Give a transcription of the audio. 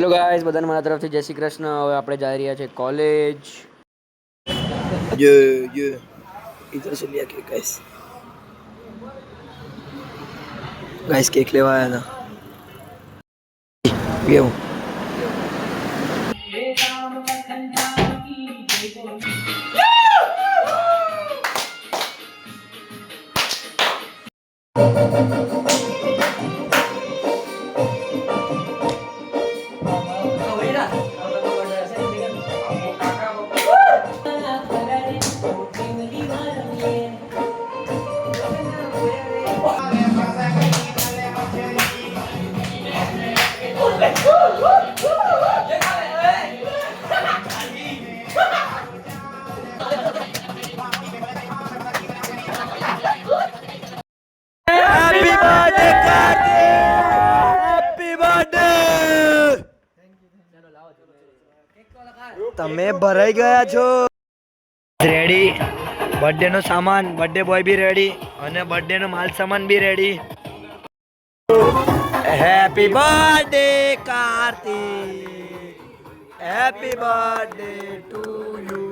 Hello guys, બધાને મારા તરફથી જય શ્રી કૃષ્ણ. હવે આપણે જઈ રહ્યા છીએ કોલેજ. ये इधर से लिया केक गाइस गाइस केक लेवा आया था ये हूँ हैप्पी बर्थडे हैप्पी बर्थडे તમે ભરાઈ ગયા છો રેડી બર્થડે નો સામાન બર્થડે બોય બી રેડી અને બર્થડે નો માલ સામાન be ready happy birthday Kartik happy birthday to you